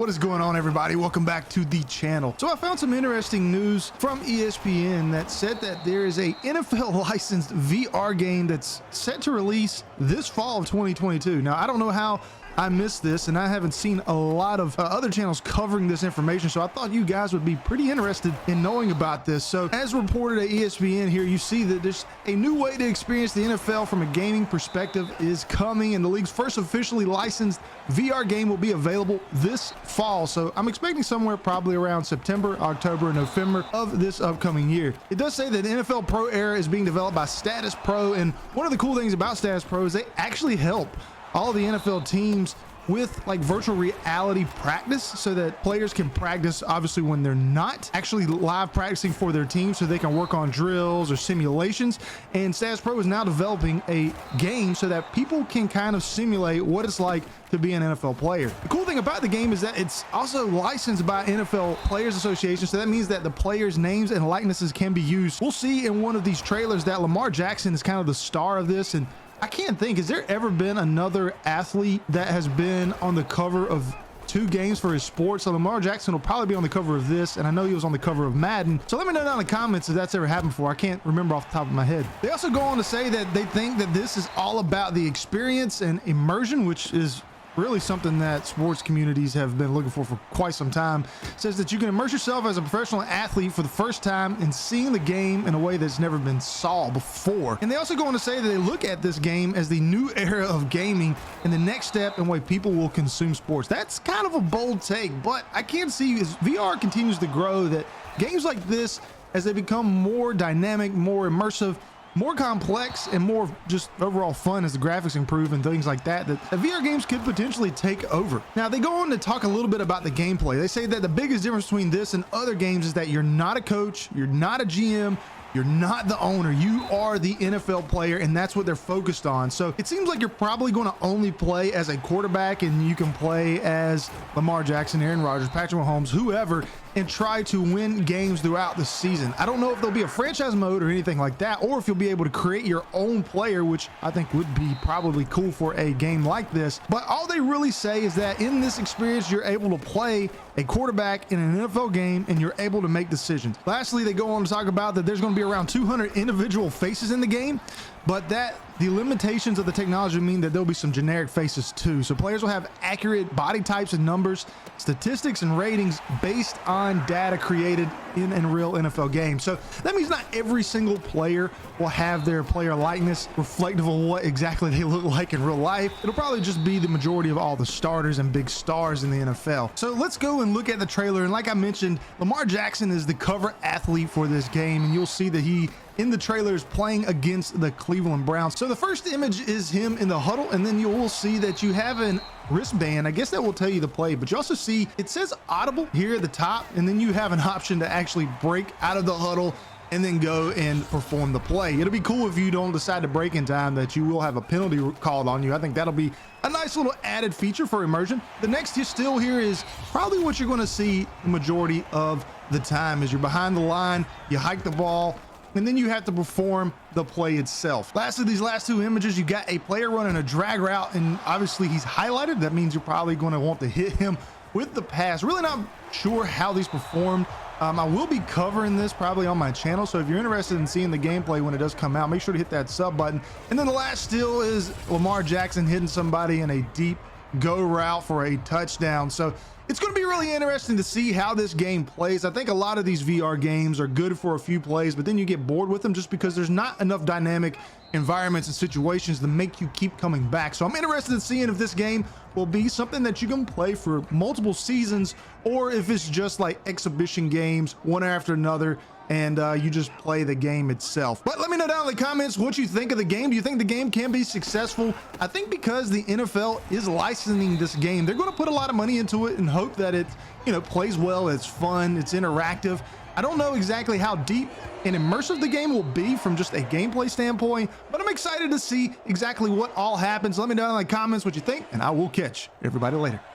What is going on, everybody? Welcome back to the channel. So I found some interesting news from ESPN that said that there is a NFL licensed VR game that's set to release this fall of 2022. Now, I don't know how I missed this, and I haven't seen a lot of other channels covering this information, so I thought you guys would be pretty interested in knowing about this. So as reported at ESPN here, you see that there's a new way to experience the NFL from a gaming perspective is coming, and the league's first officially licensed VR game will be available this fall. So I'm expecting somewhere probably around September, October, November of this upcoming year. It does say that the NFL Pro Era is being developed by Status Pro, and one of the cool things about Status Pro is they actually help all the NFL teams with like virtual reality practice so that players can practice obviously when they're not actually live practicing for their team, so they can work on drills or simulations. And Status Pro is now developing a game so that people can kind of simulate what it's like to be an NFL player. The cool thing about the game is that it's also licensed by NFL Players Association, so that means that the players' names and likenesses can be used. We'll see in one of these trailers that Lamar Jackson is kind of the star of this, and I can't think, has there ever been another athlete that has been on the cover of two games for his sport? So Lamar Jackson will probably be on the cover of this, and I know he was on the cover of Madden. So let me know down in the comments if that's ever happened before. I can't remember off the top of my head. They also go on to say that they think that this is all about the experience and immersion, which is really something that sports communities have been looking for quite some time. It says that you can immerse yourself as a professional athlete for the first time and seeing the game in a way that's never been saw before. And they also go on to say that they look at this game as the new era of gaming and the next step in the way people will consume sports. That's kind of a bold take, but I can see as VR continues to grow that games like this, as they become more dynamic, more immersive, more complex, and more just overall fun as the graphics improve and things like that, that the VR games could potentially take over. Now, they go on to talk a little bit about the gameplay. They say that the biggest difference between this and other games is that you're not a coach, you're not a GM, you're not the owner, you are the NFL player, and that's what they're focused on. So it seems like you're probably going to only play as a quarterback, and you can play as Lamar Jackson, Aaron Rodgers, Patrick Mahomes, whoever, and try to win games throughout the season. I don't know if there'll be a franchise mode or anything like that, or if you'll be able to create your own player, which I think would be probably cool for a game like this. But all they really say is that in this experience, you're able to play a quarterback in an NFL game, and you're able to make decisions. Lastly, they go on to talk about that there's going to be around 200 individual faces in the game, but that the limitations of the technology mean that there'll be some generic faces too. So players will have accurate body types and numbers, statistics and ratings based on data created in a real NFL game. So that means not every single player will have their player likeness reflective of what exactly they look like in real life. It'll probably just be the majority of all the starters and big stars in the NFL. So let's go and look at the trailer. And like I mentioned, Lamar Jackson is the cover athlete for this game, and you'll see that he in the trailer is playing against the Cleveland Browns. So the first image is him in the huddle, and then you will see that you have an wristband. I guess that will tell you the play, but you also see it says audible here at the top, and then you have an option to actually break out of the huddle and then go and perform the play. It'll be cool if you don't decide to break in time, that you will have a penalty called on you. I think that'll be a nice little added feature for immersion. The next still here is probably what you're going to see the majority of the time is you're behind the line, you hike the ball, and then you have to perform the play itself. Lastly, these last two images, you got a player running a drag route, and obviously he's highlighted. That means you're probably going to want to hit him with the pass. Really not sure how these performed. I will be covering this probably on my channel, so if you're interested in seeing the gameplay when it does come out, make sure to hit that sub button. And then the last still is Lamar Jackson hitting somebody in a deep go route for a touchdown. So it's going to be really interesting to see how this game plays. I think a lot of these VR games are good for a few plays, but then you get bored with them just because there's not enough dynamic environments and situations to make you keep coming back. So I'm interested in seeing if this game will be something that you can play for multiple seasons, or if it's just like exhibition games one after another, and you just play the game itself. But let me know down in the comments what you think of the game. Do you think the game can be successful? I think because the NFL is licensing this game, they're going to put a lot of money into it and hope that it, plays well, it's fun, it's interactive. I don't know exactly how deep and immersive the game will be from just a gameplay standpoint, but I'm excited to see exactly what all happens. Let me know in the comments what you think, and I will catch everybody later.